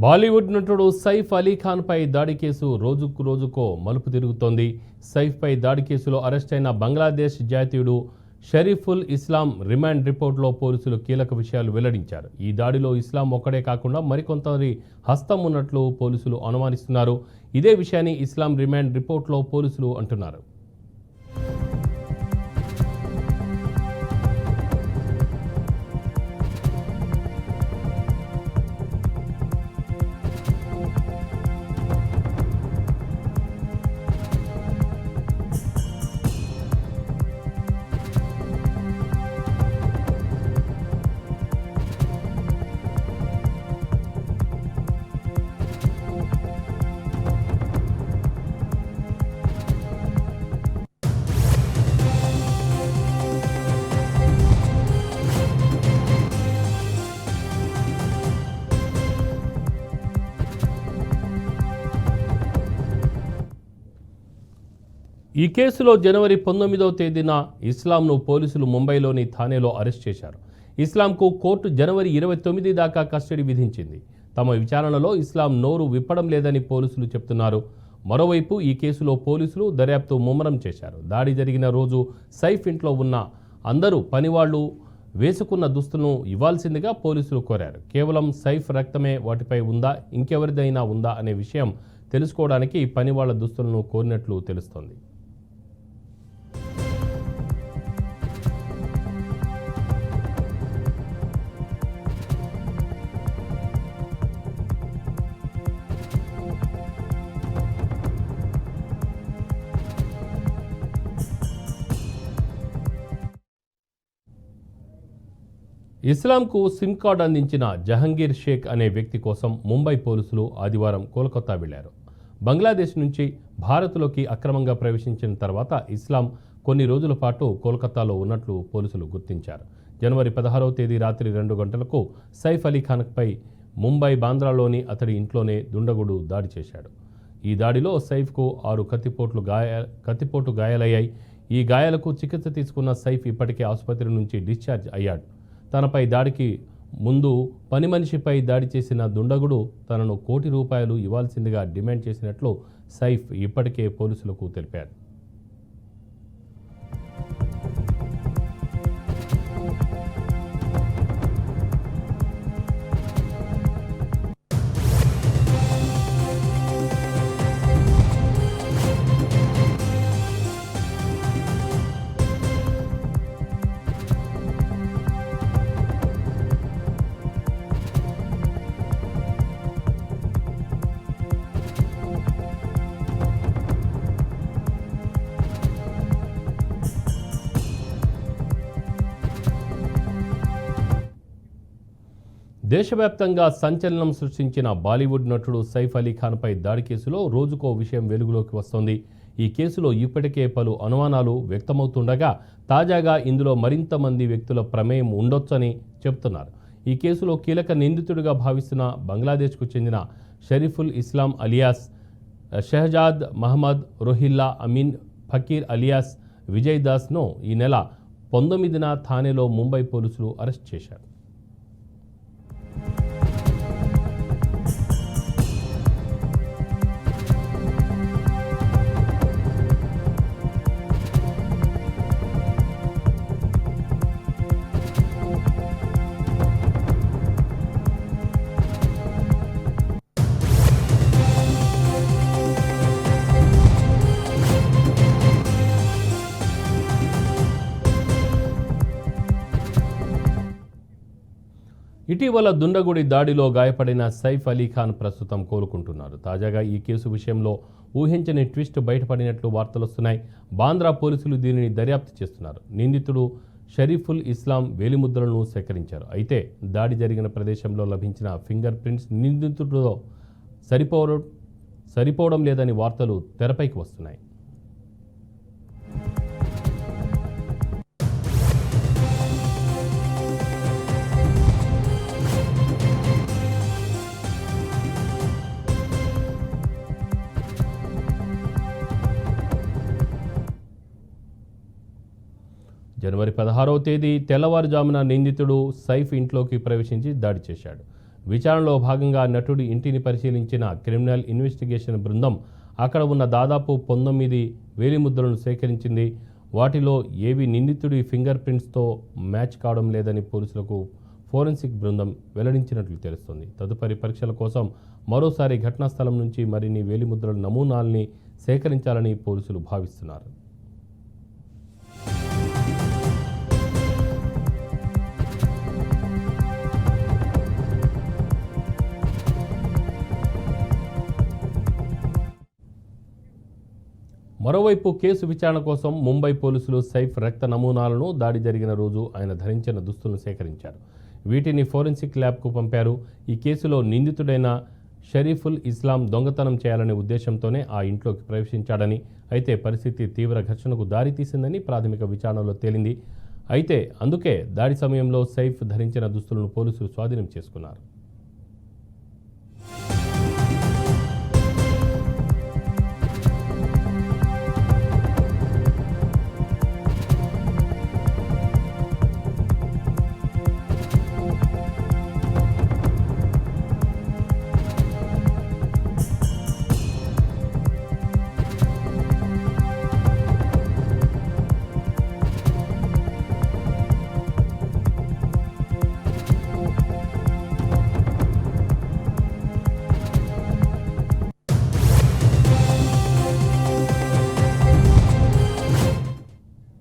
బాలీవుడ్ నటుడు సైఫ్ అలీ ఖాన్ పై దాడి కేసు రోజుకు రోజుకో మలుపు తిరుగుతోంది. సైఫ్ పై దాడి కేసులో అరెస్ట్ అయిన బంగ్లాదేశ్ జాతీయుడు షరీఫుల్ ఇస్లాం రిమాండ్ రిపోర్టులో పోలీసులు కీలక విషయాలు వెల్లడించారు. ఈ దాడిలో ఇస్లాం ఒక్కడే కాకుండా మరికొంతమంది హస్తం ఉన్నట్లు పోలీసులు అనుమానిస్తున్నారు. ఇదే విషయాన్ని ఇస్లాం రిమాండ్ రిపోర్టులో పోలీసులు అంటున్నారు. ఈ కేసులో జనవరి 19వ తేదీన ఇస్లాంను పోలీసులు ముంబైలోని థానేలో అరెస్ట్ చేశారు. ఇస్లాంకు కోర్టు జనవరి 29 దాకా కస్టడీ విధించింది. తమ విచారణలో ఇస్లాం నోరు విప్పడం లేదని పోలీసులు చెప్తున్నారు. మరోవైపు ఈ కేసులో పోలీసులు దర్యాప్తు ముమ్మరం చేశారు. దాడి జరిగిన రోజు సైఫ్ ఇంట్లో ఉన్న అందరూ పనివాళ్లు వేసుకున్న దుస్తులను ఇవ్వాల్సిందిగా పోలీసులు కోరారు. కేవలం సైఫ్ రక్తమే వాటిపై ఉందా, ఇంకెవరిదైనా ఉందా అనే విషయం తెలుసుకోవడానికి పనివాళ్ల దుస్తులను కోరినట్లు తెలుస్తోంది. ఇస్లాంకు సిమ్ కార్డు అందించిన జహంగీర్ షేక్ అనే వ్యక్తి కోసం ముంబై పోలీసులు ఆదివారం కోల్కతా వెళ్లారు. బంగ్లాదేశ్ నుంచి భారత్లోకి అక్రమంగా ప్రవేశించిన తర్వాత ఇస్లాం కొన్ని రోజుల పాటు కోల్కతాలో ఉన్నట్లు పోలీసులు గుర్తించారు. జనవరి 16వ తేదీ రాత్రి 2 గంటలకు సైఫ్ అలీ ఖాన్పై ముంబై బాంద్రాలోని అతడి ఇంట్లోనే దుండగుడు దాడి చేశాడు. ఈ దాడిలో సైఫ్కు 6 కత్తిపోటు గాయాలయ్యాయి. ఈ గాయాలకు చికిత్స తీసుకున్న సైఫ్ ఇప్పటికే ఆసుపత్రి నుంచి డిశ్చార్జ్ అయ్యాడు. తనపై దాడికి ముందు పని మనిషిపై దాడి చేసిన దుండగుడు తనను ₹1 కోటి ఇవ్వాల్సిందిగా డిమాండ్ చేసినట్లు సైఫ్ ఇప్పటికే పోలీసులకు తెలిపాడు. దేశవ్యాప్తంగా సంచలనం సృష్టించిన బాలీవుడ్ నటుడు సైఫ్ అలీ ఖాన్పై దాడి కేసులో రోజుకో విషయం వెలుగులోకి వస్తోంది. ఈ కేసులో ఇప్పటికే పలు అనుమానాలు వ్యక్తమవుతుండగా తాజాగా ఇందులో మరింత మంది వ్యక్తుల ప్రమేయం ఉండొచ్చని చెబుతున్నారు. ఈ కేసులో కీలక నిందితుడిగా భావిస్తున్న బంగ్లాదేశ్కు చెందిన షరీఫుల్ ఇస్లాం అలియాస్ షహజాద్ మహమ్మద్ రోహిల్లా అమీన్ ఫకీర్ అలియాస్ విజయ్ దాస్ను ఈ నెల 19న థానేలో ముంబై పోలీసులు అరెస్ట్ చేశారు. ఇటీవల దుండగుడి దాడిలో గాయపడిన సైఫ్ అలీ ఖాన్ ప్రస్తుతం కోలుకుంటున్నారు. తాజాగా ఈ కేసు విషయంలో ఊహించని ట్విస్ట్ బయటపడినట్లు వార్తలొస్తున్నాయి. బాంద్రా పోలీసులు దీనిని దర్యాప్తు చేస్తున్నారు. నిందితుడు షరీఫుల్ ఇస్లాం వేలిముద్రలను సేకరించారు. అయితే దాడి జరిగిన ప్రదేశంలో లభించిన ఫింగర్ ప్రింట్స్ నిందితుడితో సరిపోవడం లేదని వార్తలు తెరపైకి వస్తున్నాయి. జనవరి 16వ తేదీ తెల్లవారుజామున నిందితుడు సైఫ్ ఇంట్లోకి ప్రవేశించి దాడి చేశాడు. విచారణలో భాగంగా నటుడి ఇంటిని పరిశీలించిన క్రిమినల్ ఇన్వెస్టిగేషన్ బృందం అక్కడ ఉన్న దాదాపు 19 వేలిముద్రలను సేకరించింది. వాటిలో ఏవి నిందితుడి ఫింగర్ ప్రింట్స్తో మ్యాచ్ కావడం లేదని పోలీసులకు ఫోరెన్సిక్ బృందం వెల్లడించినట్లు తెలుస్తోంది. తదుపరి పరీక్షల కోసం మరోసారి ఘటనా స్థలం నుంచి మరిన్ని వేలిముద్రల నమూనాల్ని సేకరించాలని పోలీసులు భావిస్తున్నారు. మరోవైపు కేసు విచారణ కోసం ముంబై పోలీసులు సైఫ్ రక్త నమూనాలను దాడి జరిగిన రోజు ఆయన ధరించిన దుస్తులను సేకరించారు. వీటిని ఫోరెన్సిక్ ల్యాబ్కు పంపారు. ఈ కేసులో నిందితుడైన షరీఫుల్ ఇస్లాం దొంగతనం చేయాలనే ఉద్దేశంతోనే ఆ ఇంట్లోకి ప్రవేశించాడని, అయితే పరిస్థితి తీవ్ర ఘర్షణకు దారితీసిందని ప్రాథమిక విచారణలో తేలింది. అయితే అందుకే దాడి సమయంలో సైఫ్ ధరించిన దుస్తులను పోలీసులు స్వాధీనం చేసుకున్నారు.